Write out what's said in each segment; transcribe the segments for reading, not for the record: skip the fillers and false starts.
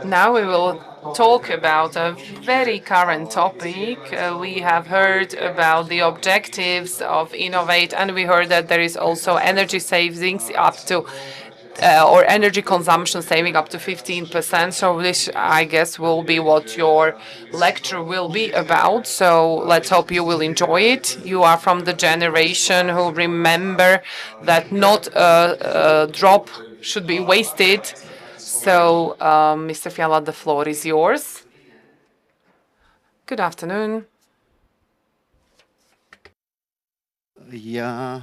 Now we will talk about a very current topic. We have heard about the objectives of InnovAIte, and we heard that there is also energy savings up to or energy consumption saving up to 15%. So this, I guess, will be what your lecture will be about. So let's hope you will enjoy it. You are from the generation who remember that not a drop should be wasted. So, Mr. Fiala, the floor is yours. Good afternoon. Já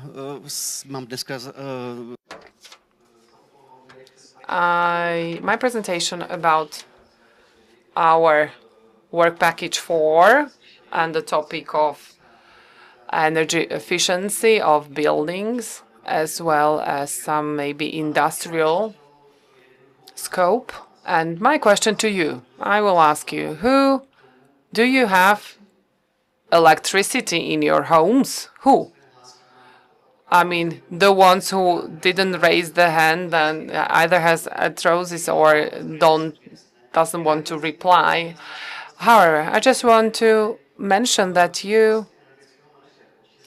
mám dneska My presentation about our work package 4 and the topic of energy efficiency of buildings, as well as some maybe industrial scope. And my question to you, I will ask you, do you have electricity in your homes? Who? I mean, the ones who didn't raise the hand and either has arthrosis or doesn't want to reply. However, I just want to mention that you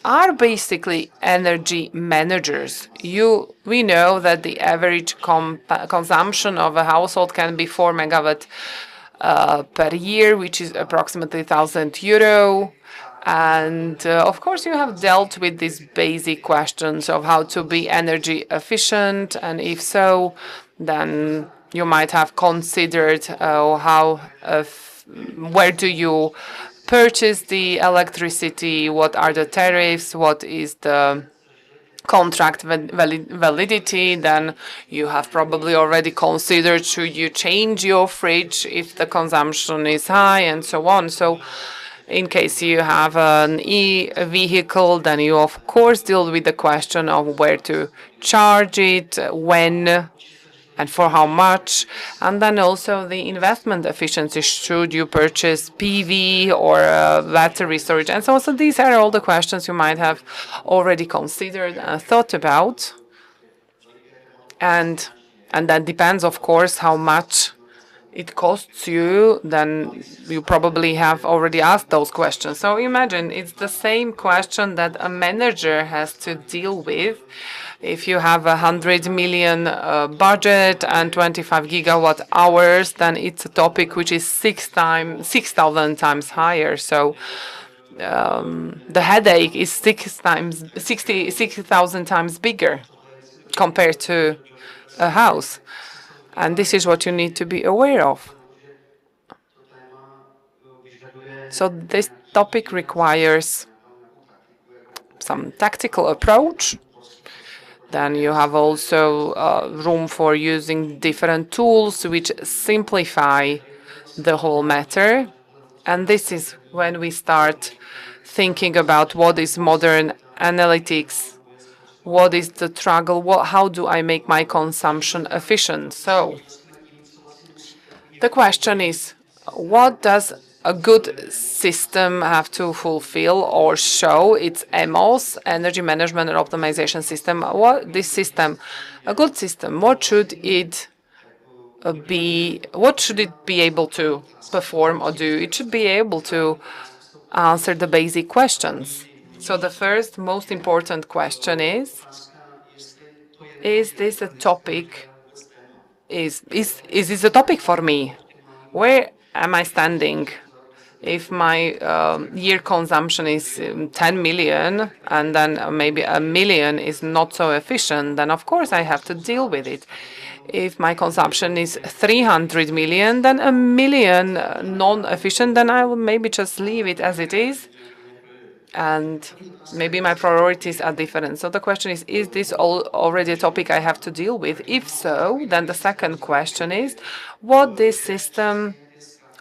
are basically energy managers. We know that the average consumption of a household can be 4 megawatt per year, which is approximately €1,000. And of course, you have dealt with these basic questions of how to be energy efficient. And if so, then you might have considered where do you purchase the electricity, what are the tariffs, what is the contract validity. Then you have probably already considered should you change your fridge if the consumption is high and so on. So in case you have an e-vehicle, then you of course deal with the question of where to charge it, when, and for how much, and then also the investment efficiency. Should you purchase PV or battery storage, and so on. So these are all the questions you might have already considered and thought about, and that depends, of course, how much it costs you. Then you probably have already asked those questions. So imagine it's the same question that a manager has to deal with. If you have 100 million budget and 25 gigawatt hours, then it's a topic which is 6,000 times higher. So the headache is 60,000 times bigger compared to a house. And this is what you need to be aware of. So this topic requires some tactical approach. Then you have also room for using different tools which simplify the whole matter. And this is when we start thinking about what is modern analytics, what is the struggle, how do I make my consumption efficient. So the question is, what does a good system have to fulfill or show? It's EMOS, Energy Management and Optimization System. This system, a good system, what should it be able to perform or do? It should be able to answer the basic questions. So the first most important question is this a topic? Is this a topic for me? Where am I standing? If my year consumption is 10 million and then maybe a million is not so efficient, then of course I have to deal with it. If my consumption is 300 million, then a million non-efficient, then I will maybe just leave it as it is. And maybe my priorities are different. So the question is this already a topic I have to deal with? If so, then the second question is, what this system,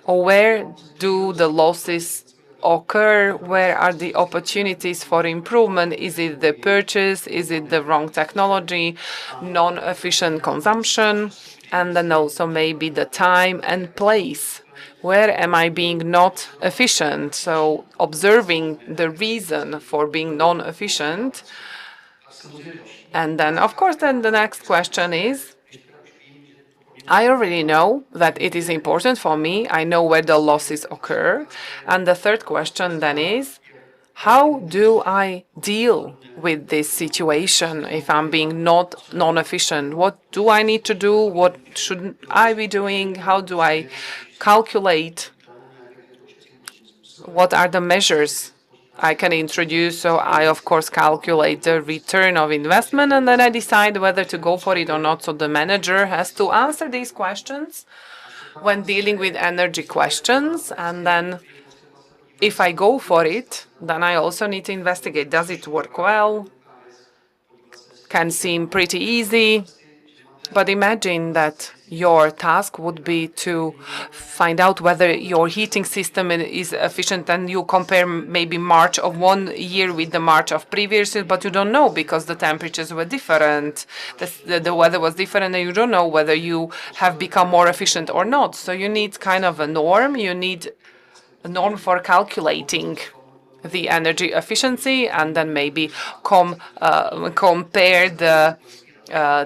or where do the losses occur? Where are the opportunities for improvement? Is it the purchase? Is it the wrong technology? Non-efficient consumption? And then also maybe the time and place. Where am I being not efficient? So observing the reason for being non-efficient. And then, of course, then the next question is, I already know that it is important for me. I know where the losses occur. And the third question then is, how do I deal with this situation if I'm being not non-efficient? What do I need to do? What should I be doing? How do I calculate? What are the measures I can introduce? So I, of course, calculate the return of investment, and then I decide whether to go for it or not. So the manager has to answer these questions when dealing with energy questions. And then if I go for it, then I also need to investigate, does it work well? Can seem pretty easy, but imagine that your task would be to find out whether your heating system is efficient, and you compare maybe March of one year with the March of previous year, but you don't know because the temperatures were different, the weather was different, and you don't know whether you have become more efficient or not. So you need kind of a norm. You need a norm for calculating the energy efficiency, and then maybe compare the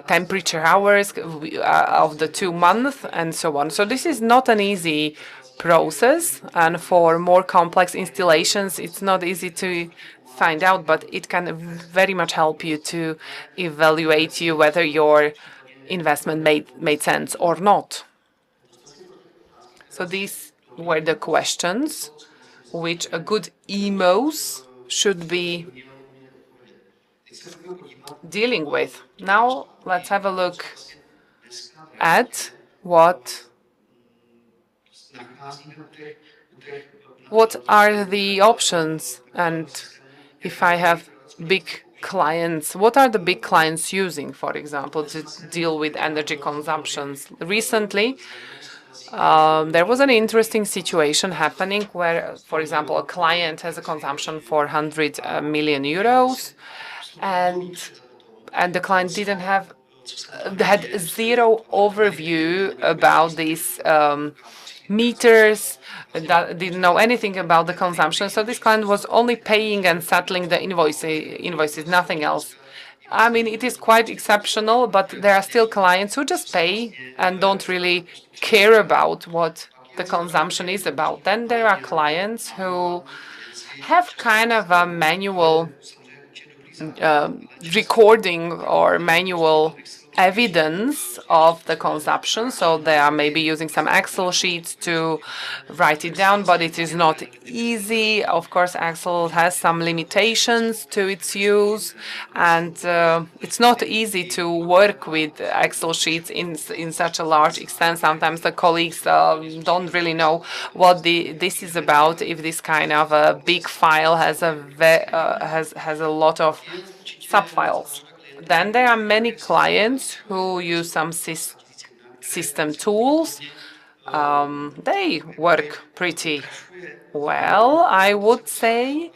temperature hours of the 2 months and so on. So this is not an easy process, and for more complex installations, it's not easy to find out, but it can very much help you to evaluate you whether your investment made sense or not. So these were the questions which a good EMOS should be dealing with. Now let's have a look at what are the options, and if I have big clients, what are the big clients using, for example, to deal with energy consumptions? Recently, there was an interesting situation happening where, for example, a client has a consumption for 100 million euros, and the client didn't have had zero overview about these meters, that didn't know anything about the consumption. So this client was only paying and settling the invoices, nothing else. I mean, it is quite exceptional, but there are still clients who just pay and don't really care about what the consumption is about. Then there are clients who have kind of a manual recording or manual evidence of the consumption. So they are maybe using some Excel sheets to write it down, but it is not easy. Of course, Excel has some limitations to its use, and it's not easy to work with Excel sheets in such a large extent. Sometimes the colleagues don't really know what this is about. If this kind of a big file has has a lot of subfiles. Then there are many clients who use some system tools. They work pretty well, I would say.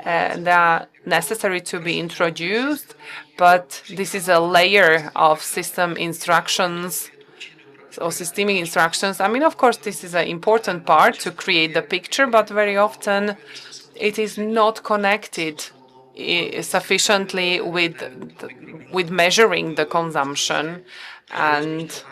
They are necessary to be introduced, but this is a layer of system instructions or systemic instructions. I mean, of course, this is an important part to create the picture, but very often it is not connected sufficiently with measuring the consumption, and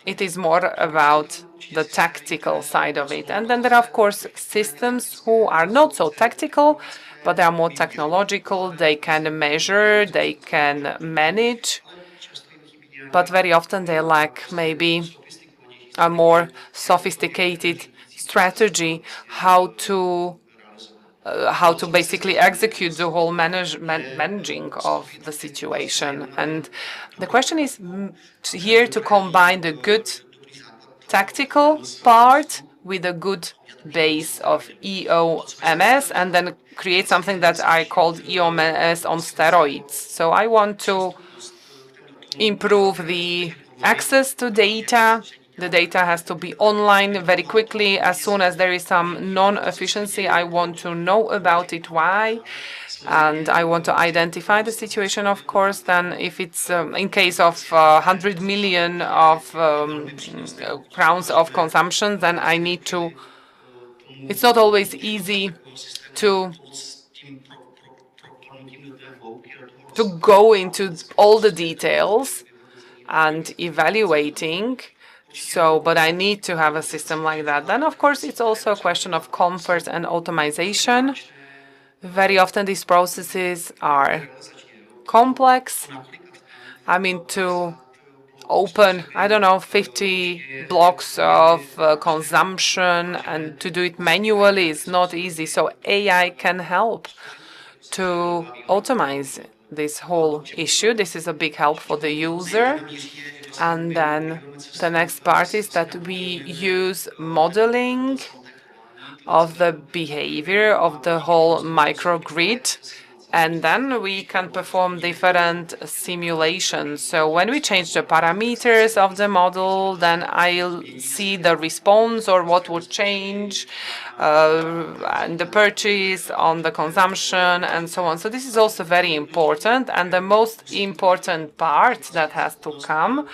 it is more about the tactical side of it. And then there are, of course, systems who are not so tactical, but they are more technological. They can measure, they can manage, but very often they lack maybe a more sophisticated strategy how to basically execute the whole managing of the situation. And the question is here to combine the good tactical part with a good base of EOMS, and then create something that I called EOMS on steroids. So I want to improve the access to data. The data has to be online very quickly. As soon as there is some non-efficiency, I want to know about it, why, and I want to identify the situation, of course. Then if it's in case of 100 million of crowns of consumption, then I need to, it's not always easy to go into all the details and evaluating So, but I need to have a system like that. Then, of course, it's also a question of comfort and automation. Very often these processes are complex. I mean, to open, I don't know, 50 blocks of consumption and to do it manually is not easy. So AI can help to automate this whole issue. This is a big help for the user. And then the next part is that we use modeling of the behavior of the whole microgrid. And then we can perform different simulations. So when we change the parameters of the model, then I'll see the response or what would change, and the purchase on the consumption and so on. So this is also very important. And the most important part that has to come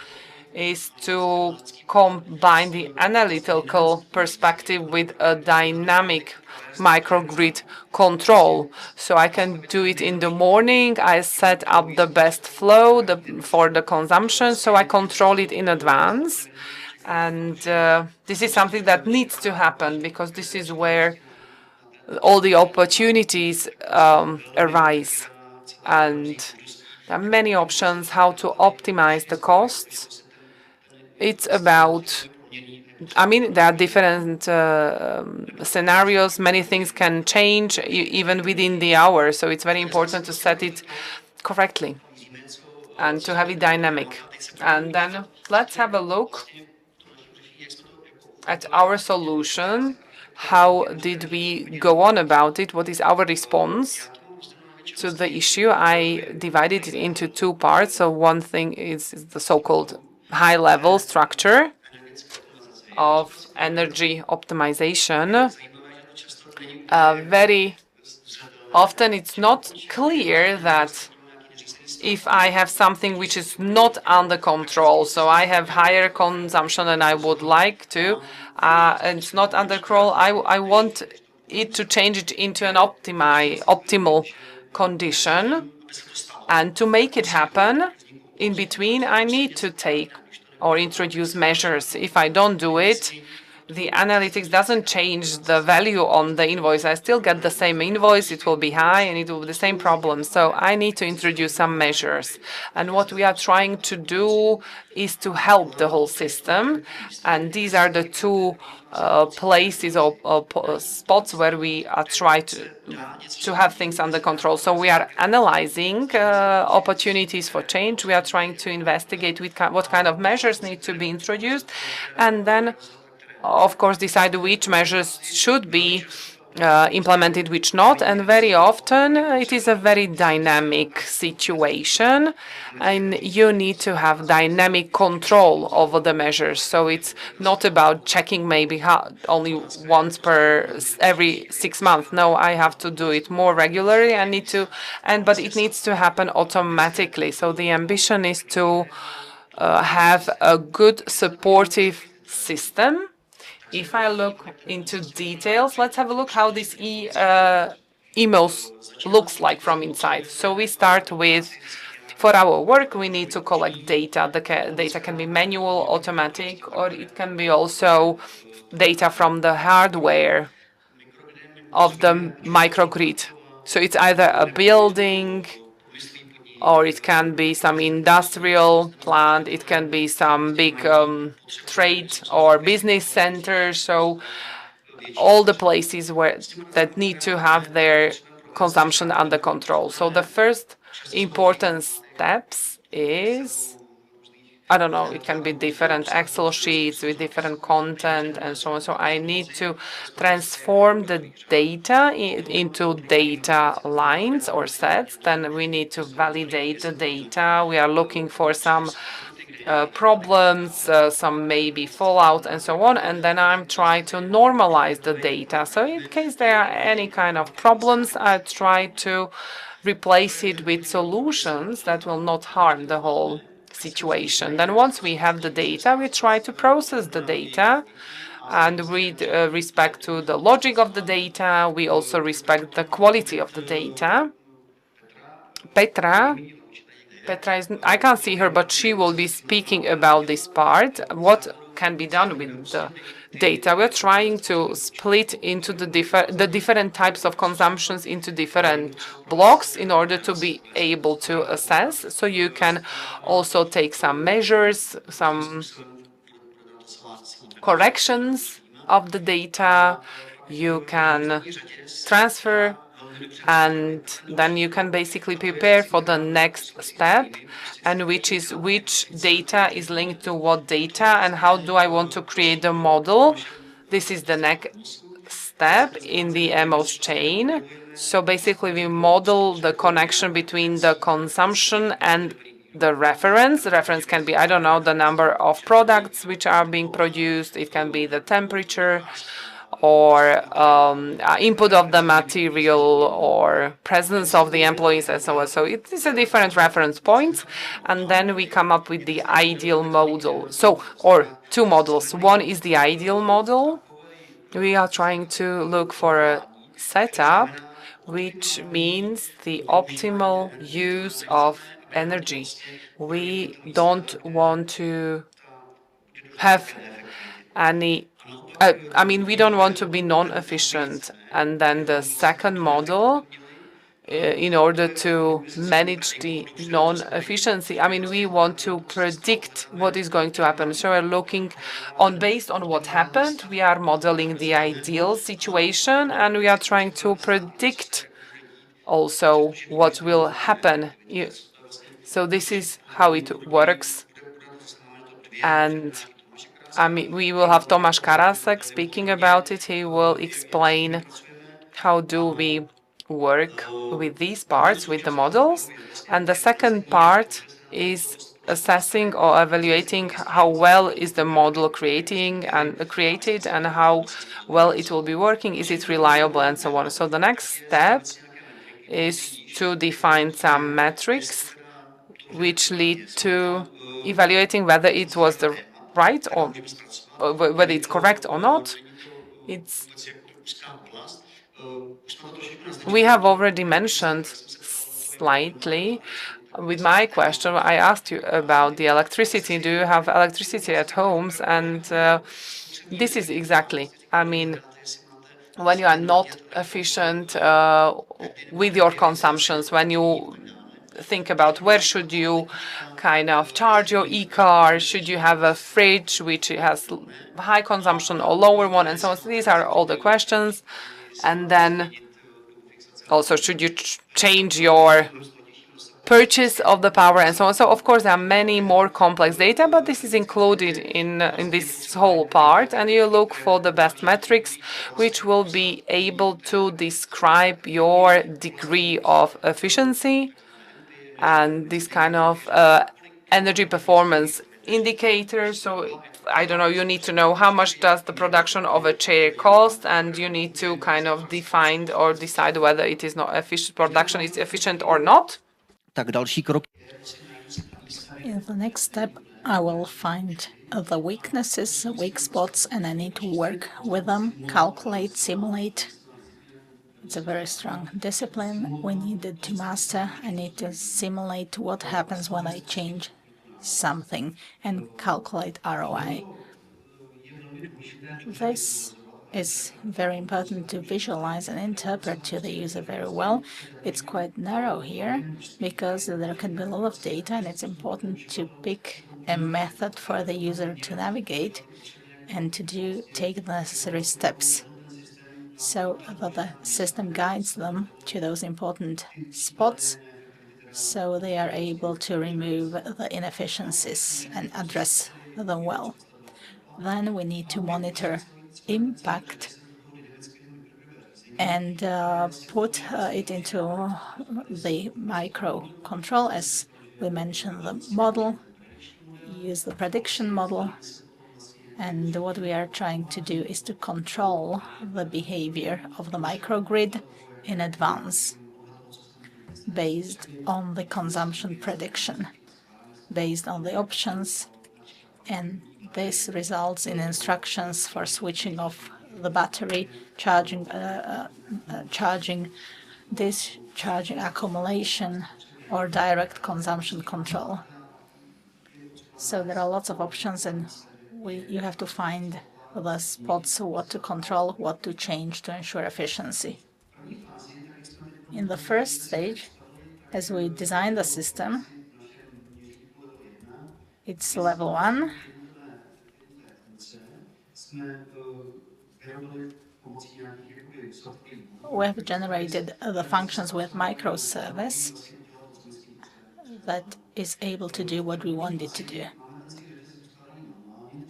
is to combine the analytical perspective with a dynamic microgrid control. So I can do it in the morning. I set up the best flow for the consumption, so I control it in advance. And this is something that needs to happen because this is where all the opportunities arise. And there are many options how to optimize the costs. It's about, I mean, there are different scenarios. Many things can change even within the hour. So it's very important to set it correctly and to have it dynamic. And then let's have a look at our solution. How did we go on about it? What is our response to the issue? I divided it into two parts. So one thing is the so-called high-level structure of energy optimization. Very often it's not clear that if I have something which is not under control, so I have higher consumption than I would like to, and it's not under control, I want it to change it into an optimal condition. And to make it happen, in between, I need to take or introduce measures. If I don't do it, the analytics doesn't change the value on the invoice. I still get the same invoice, it will be high, and it will be the same problem. So I need to introduce some measures. And what we are trying to do is to help the whole system. And these are the two places or spots where we are trying to have things under control. So we are analyzing opportunities for change. We are trying to investigate what kind of measures need to be introduced, and then of course, decide which measures should be implemented, which not. And very often it is a very dynamic situation, and you need to have dynamic control over the measures. So it's not about checking maybe only once every 6 months. No, I have to do it more regularly. But it needs to happen automatically. So the ambition is to have a good supportive system. If I look into details, let's have a look how this EMOS looks like from inside. So we start with, for our work, we need to collect data. The data can be manual, automatic, or it can be also data from the hardware of the microgrid. So it's either a building, or it can be some industrial plant, it can be some big trade or business center. So all the places that need to have their consumption under control. So the first important steps is, I don't know, it can be different Excel sheets with different content and so on. So I need to transform the data into data lines or sets. Then we need to validate the data. We are looking for some problems, some maybe fallout and so on. And then I'm trying to normalize the data. So in case there are any kind of problems, I try to replace it with solutions that will not harm the whole situation. Then once we have the data, we try to process the data, and with respect to the logic of the data, we also respect the quality of the data. Petra is, I can't see her, but she will be speaking about this part. What can be done with the data. We're trying to split into the different types of consumptions into different blocks in order to be able to assess. So you can also take some measures, some corrections of the data. You can transfer, and then you can basically prepare for the next step, and which data is linked to what data and how do I want to create a model. This is the next step in the EMOS chain. So basically we model the connection between the consumption and the reference. The reference can be, I don't know, the number of products which are being produced. It can be the temperature or input of the material or presence of the employees and so on. So it is a different reference point. And then we come up with the ideal model. So, or two models. One is the ideal model. We are trying to look for a setup which means the optimal use of energy. We don't want to have any I mean, we don't want to be non-efficient. And then the second model, in order to manage the non-efficiency, I mean, we want to predict what is going to happen. So we're looking based on what happened, we are modeling the ideal situation, and we are trying to predict also what will happen. So this is how it works. And I mean, we will have Tomasz Karasek speaking about it. He will explain how do we work with these parts, with the models. And the second part is assessing or evaluating how well is the model created and how well it will be working. Is it reliable and so on. So the next step is to define some metrics which lead to evaluating whether it was the right or whether it's correct or not. We have already mentioned slightly with my question. I asked you about the electricity. Do you have electricity at homes? And this is exactly, I mean, when you are not efficient with your consumptions, when you think about where should you kind of charge your e-car, should you have a fridge which has high consumption or lower one, and so on. So these are all the questions. And then also, should you change your purchase of the power and so on. So of course there are many more complex data, but this is included in this whole part, and you look for the best metrics which will be able to describe your degree of efficiency and this kind of energy performance indicator. So I don't know, you need to know how much does the production of a chair cost, and you need to kind of define or decide whether it is not efficient, production is efficient or not. Tak další krok. In the next step, I will find the weaknesses, weak spots, and I need to work with them, calculate, simulate. It's a very strong discipline we needed to master. I need to simulate what happens when I change something and calculate ROI. This is very important to visualize and interpret to the user very well. It's quite narrow here because there can be a lot of data, and it's important to pick a method for the user to navigate and to take the necessary steps so that the system guides them to those important spots so they are able to remove the inefficiencies and address them well. Then we need to monitor impact and put it into the microcontrol, as we mentioned, the model, use the prediction model. And what we are trying to do is to control the behavior of the microgrid in advance based on the consumption prediction, based on the options, and this results in instructions for switching off the battery, charging, discharging, accumulation, or direct consumption control. So there are lots of options, and you have to find the spots, what to control, what to change to ensure efficiency. In the first stage, as we design the system, it's level 1. We have generated the functions with microservice that is able to do what we want it to do.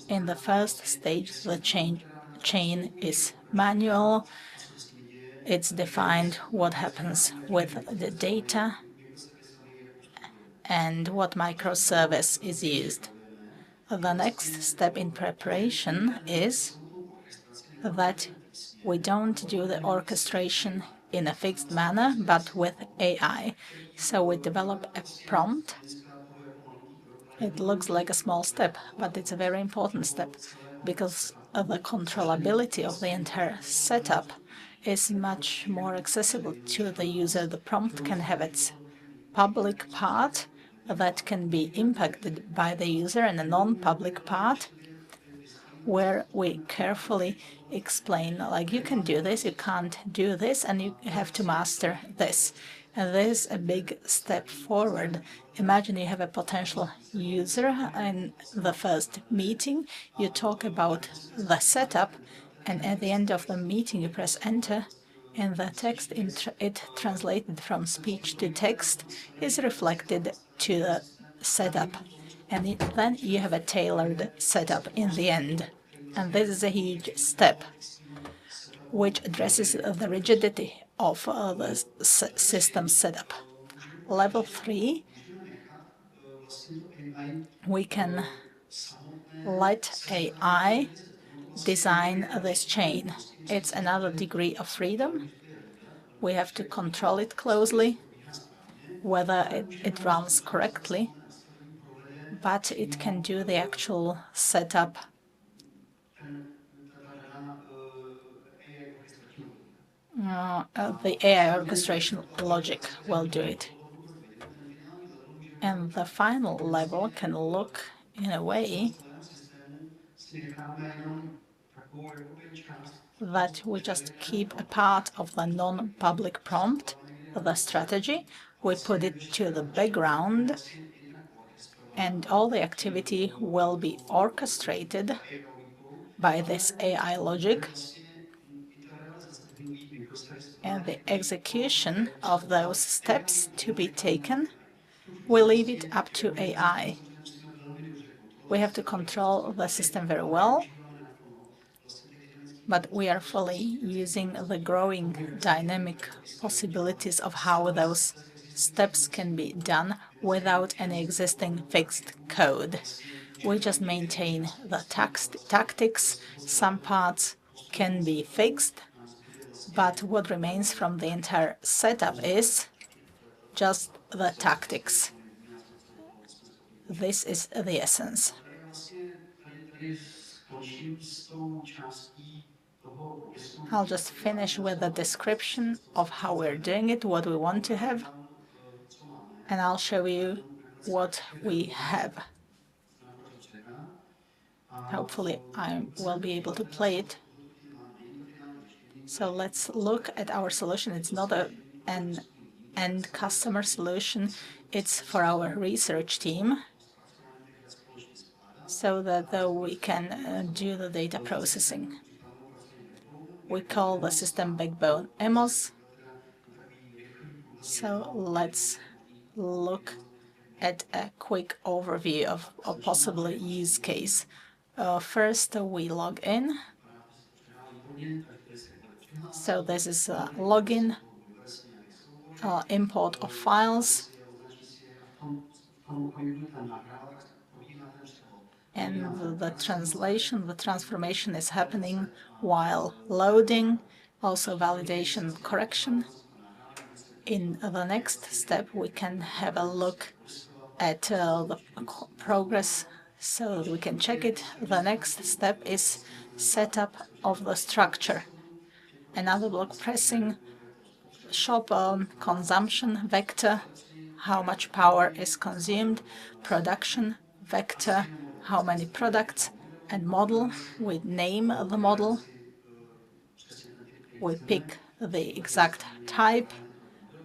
In the first stage, the chain is manual. It's defined what happens with the data and what microservice is used. The next step in preparation is that we don't do the orchestration in a fixed manner, but with AI. So we develop a prompt. It looks like a small step, but it's a very important step because of the controllability of the entire setup is much more accessible to the user. The prompt can have its public part that can be impacted by the user and a non-public part where we carefully explain, like, you can do this, you can't do this, and you have to master this. And this is a big step forward. Imagine you have a potential user in the first meeting, you talk about the setup, and at the end of the meeting you press enter, and the text it translated from speech to text is reflected to the setup. And then you have a tailored setup in the end. And this is a huge step which addresses the rigidity of the system setup. Level 3, we can let AI design this chain. It's another degree of freedom. We have to control it closely, whether it runs correctly, but it can do the actual setup. The AI orchestration logic will do it. And the final level can look in a way that we just keep a part of the non-public prompt, the strategy, we put it to the background, and all the activity will be orchestrated by this AI logic, and the execution of those steps to be taken, we leave it up to AI. We have to control the system very well, but we are fully using the growing dynamic possibilities of how those steps can be done without any existing fixed code. We just maintain the tactics. Some parts can be fixed, but what remains from the entire setup is just the tactics. This is the essence. I'll just finish with a description of how we're doing it, what we want to have, and I'll show you what we have. Hopefully I will be able to play it. So let's look at our solution. It's not an end customer solution. It's for our research team so that we can do the data processing. We call the system backbone EMOS. So let's look at a quick overview of a possible use case. First, we log in. So this is a login, import of files, and the transformation is happening while loading, also validation correction. In the next step, we can have a look at the progress so that we can check it. The next step is setup of the structure. Another block pressing, shop consumption vector, how much power is consumed, production vector, how many products, a model, we name the model, we pick the exact type,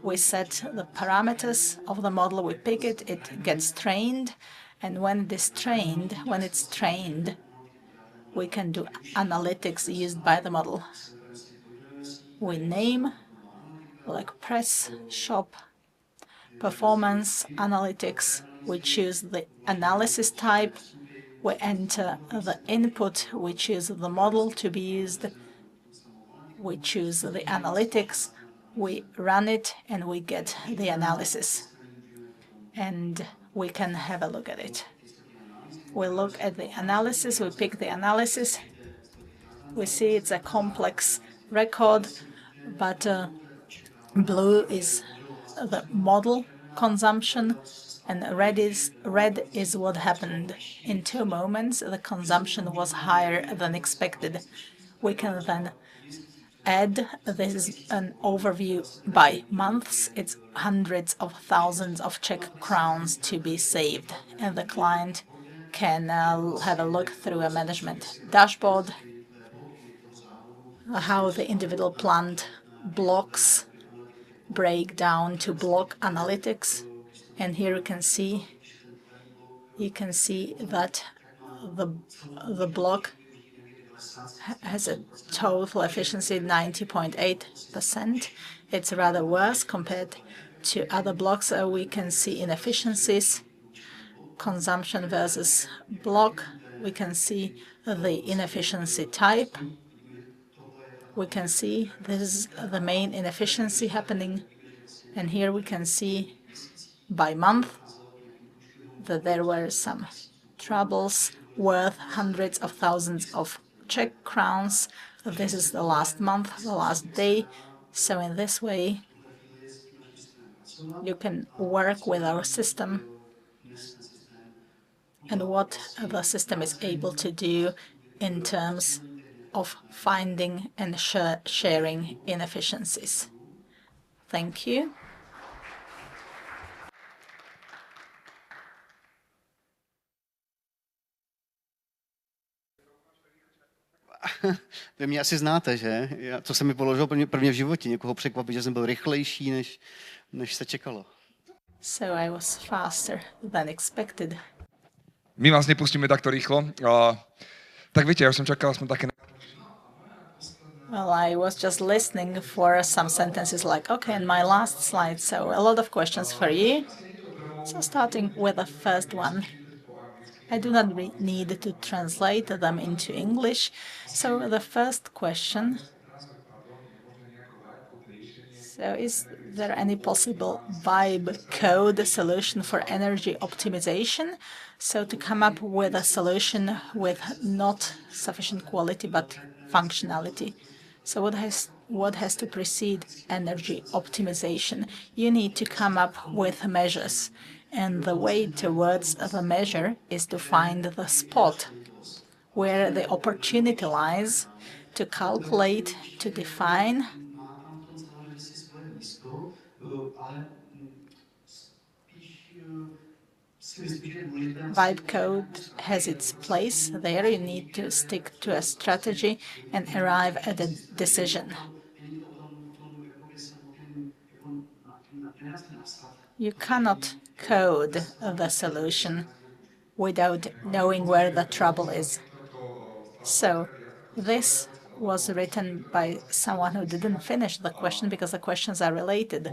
we set the parameters of the model, we pick it, it gets trained, and when it's trained, we can do analytics used by the model. We name, like press, shop, performance, analytics. We choose the analysis type. We enter the input. We choose the model to be used. We choose the analytics. We run it, and we get the analysis. And we can have a look at it. We look at the analysis. We pick the analysis. We see it's a complex record, but blue is the model consumption, and red is what happened. In 2 moments, the consumption was higher than expected. We can then add, this is an overview by months. It's hundreds of thousands of Czech crowns to be saved, and the client can have a look through a management dashboard, how the individual plant blocks break down to block analytics. And here you can see that the block has a total efficiency 90.8%. It's rather worse compared to other blocks. We can see inefficiencies, consumption versus block. We can see the inefficiency type. We can see this is the main inefficiency happening. And here we can see by month that there were some troubles worth hundreds of thousands of Czech crowns. This is the last month, the last day. So in this way, you can work with our system and what the system is able to do in terms of finding and sharing inefficiencies. Thank you. Vy mě asi znáte, že? To se mi položilo prvně v životě. Někoho překvapit, že jsem byl rychlejší, než se čekalo. So I was faster than expected. My vás nepustíme takto rýchlo. Tak viete, ja už som čakal aspoň také... Well, I was just listening for some sentences like, okay, in my last slide, so a lot of questions for you. So starting with the first one. I do not need to translate them into English. So the first question, so is there any possible vibe code solution for energy optimization? So to come up with a solution with not sufficient quality but functionality. So what has to precede energy optimization? You need to come up with measures. And the way towards the measure is to find the spot where the opportunity lies, to calculate, to define. Vibe code has its place. There you need to stick to a strategy and arrive at a decision. You cannot code the solution without knowing where the trouble is. So this was written by someone who didn't finish the question because the questions are related.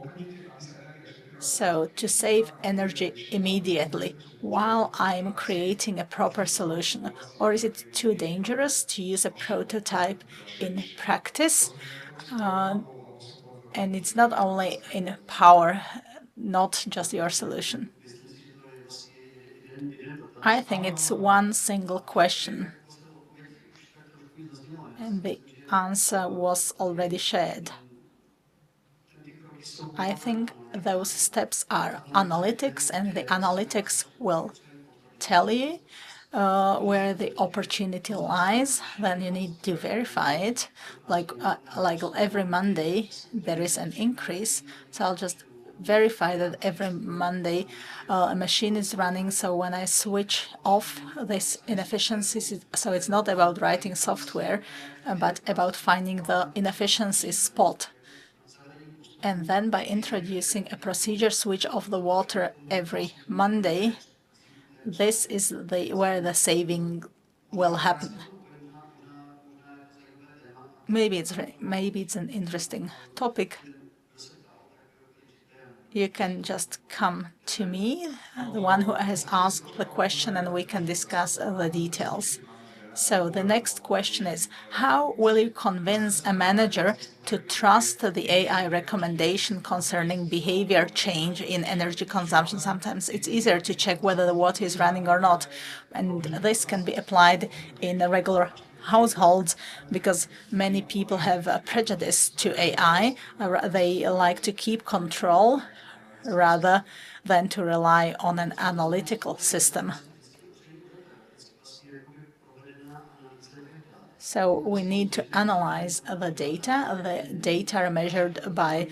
So to save energy immediately while I'm creating a proper solution, or is it too dangerous to use a prototype in practice? And it's not only in power, not just your solution. I think it's one single question, and the answer was already shared. I think those steps are analytics, and the analytics will tell you where the opportunity lies. Then you need to verify it. Like every Monday, there is an increase. So I'll just verify that every Monday a machine is running. So when I switch off this inefficiencies, so it's not about writing software, but about finding the inefficiency spot. And then by introducing a procedure switch off the water every Monday, this is where the saving will happen. Maybe it's an interesting topic. You can just come to me, the one who has asked the question, and we can discuss the details. So the next question is, how will you convince a manager to trust the AI recommendation concerning behavior change in energy consumption? Sometimes it's easier to check whether the water is running or not, and this can be applied in regular households because many people have a prejudice to AI. They like to keep control rather than to rely on an analytical system. So we need to analyze the data. The data are measured by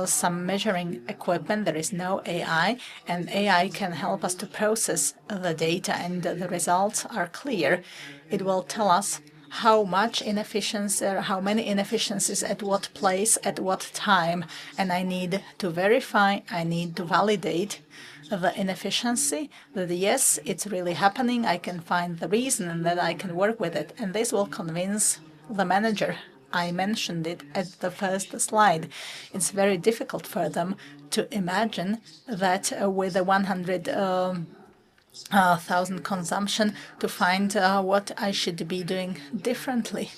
some measuring equipment. There is no AI, and AI can help us to process the data, and the results are clear. It will tell us how much inefficiency, how many inefficiencies at what place, at what time, and I need to verify, I need to validate the inefficiency, that yes, it's really happening, I can find the reason and that I can work with it. And this will convince the manager. I mentioned it at the first slide. It's very difficult for them to imagine that with a 100,000 consumption to find what I should be doing differently.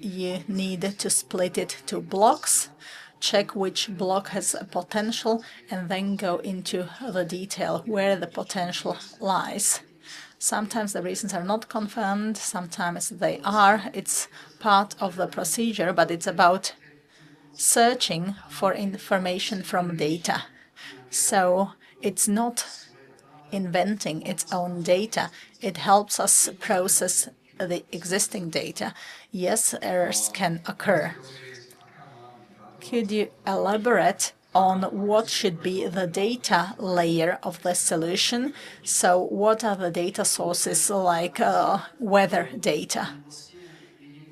You need to split it to blocks, check which block has a potential, and then go into the detail where the potential lies. Sometimes the reasons are not confirmed, sometimes they are. It's part of the procedure, but it's about searching for information from data. So it's not inventing its own data. It helps us process the existing data. Yes, errors can occur. Could you elaborate on what should be the data layer of the solution? So what are the data sources like weather data?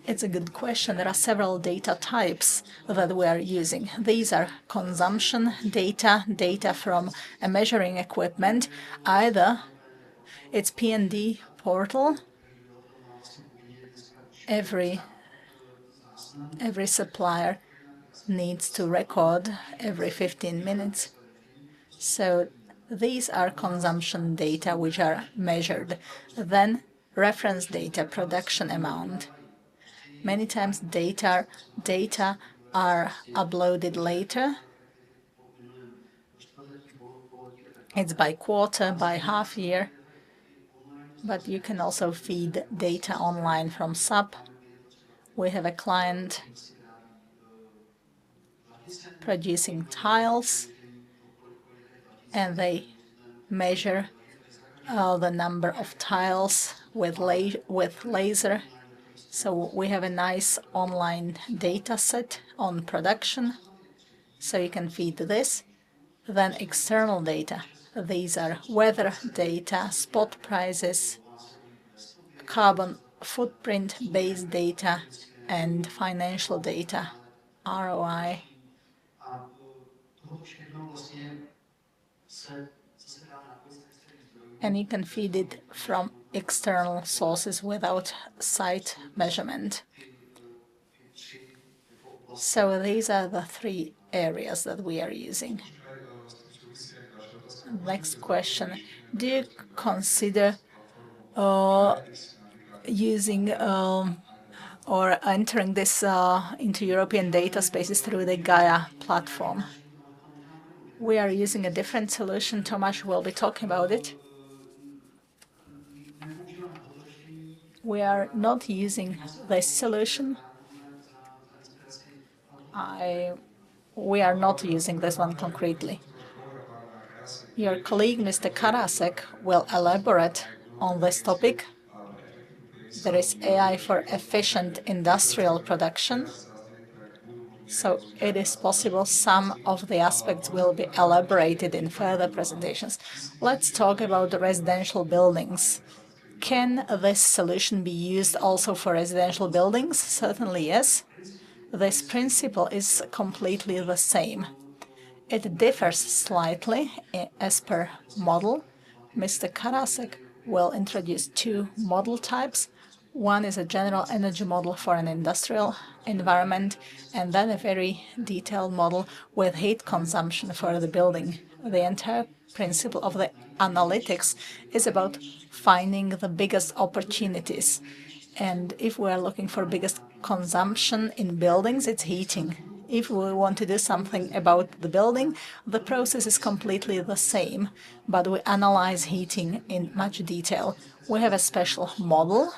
It's a good question. There are several data types that we are using. These are consumption data, data from a measuring equipment. Either it's P&D portal. Every supplier needs to record every 15 minutes. So these are consumption data which are measured. Then reference data, production amount. Many times data are uploaded later. It's by quarter, by half year. But you can also feed data online from SAP. We have a client producing tiles, and they measure the number of tiles with laser. So we have a nice online data set on production, so you can feed this. Then external data. These are weather data, spot prices, carbon footprint-based data, and financial data, ROI. And you can feed it from external sources without site measurement. So these are the three areas that we are using. Next question. Do you consider using or entering this into European data spaces through the Gaia platform? We are using a different solution. Tomasz will be talking about it. We are not using this solution. We are not using this one concretely. Your colleague, Mr. Karasek, will elaborate on this topic. There is AI for efficient industrial production. So it is possible some of the aspects will be elaborated in further presentations. Let's talk about the residential buildings. Can this solution be used also for residential buildings? Certainly yes. This principle is completely the same. It differs slightly as per model. Mr. Karasek will introduce two model types. One is a general energy model for an industrial environment, and then a very detailed model with heat consumption for the building. The entire principle of the analytics is about finding the biggest opportunities. And if we are looking for biggest consumption in buildings, it's heating. If we want to do something about the building, the process is completely the same, but we analyze heating in much detail. We have a special model,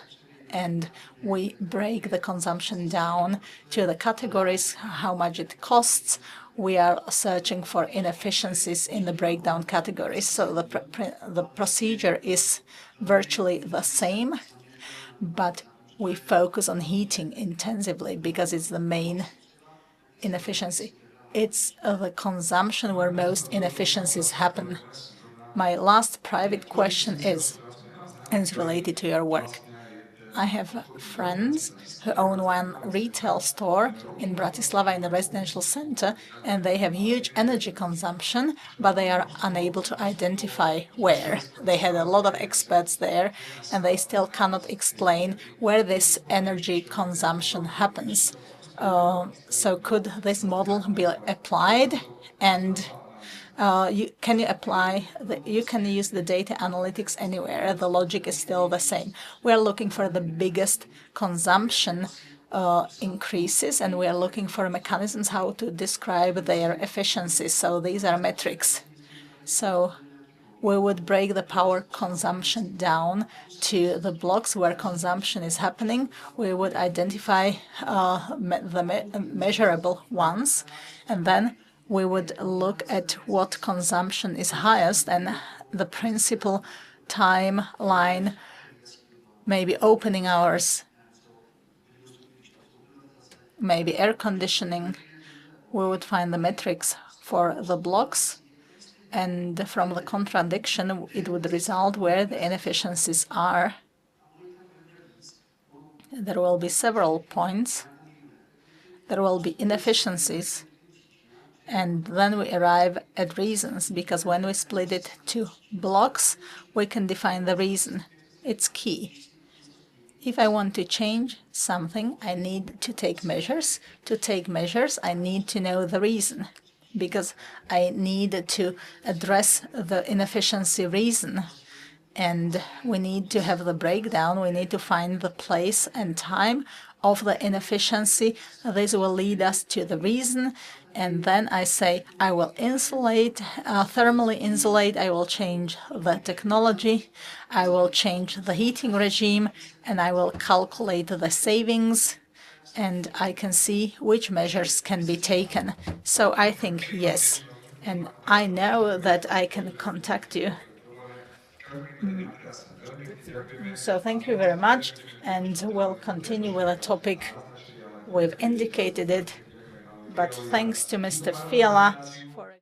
and we break the consumption down to the categories, how much it costs. We are searching for inefficiencies in the breakdown categories. So the procedure is virtually the same, but we focus on heating intensively because it's the main inefficiency. It's the consumption where most inefficiencies happen. My last private question is, and it's related to your work. I have friends who own one retail store in Bratislava in the residential center, and they have huge energy consumption, but they are unable to identify where. They had a lot of experts there, and they still cannot explain where this energy consumption happens. So could this model be applied? And you can use the data analytics anywhere. The logic is still the same. We are looking for the biggest consumption increases, and we are looking for mechanisms how to describe their efficiency. So these are metrics. So we would break the power consumption down to the blocks where consumption is happening. We would identify the measurable ones, and then we would look at what consumption is highest, and the principal timeline, maybe opening hours, maybe air conditioning. We would find the metrics for the blocks, and from the contradiction, it would result where the inefficiencies are. There will be several points. There will be inefficiencies, and then we arrive at reasons, because when we split it to blocks, we can define the reason. It's key. If I want to change something, I need to take measures. To take measures, I need to know the reason, because I need to address the inefficiency reason. And we need to have the breakdown. We need to find the place and time of the inefficiency. This will lead us to the reason. And then I say, I will insulate, thermally insulate. I will change the technology. I will change the heating regime, and I will calculate the savings, and I can see which measures can be taken. So I think yes. And I know that I can contact you. So thank you very much, and we'll continue with a topic. We've indicated it, but thanks to Mr. Fiala for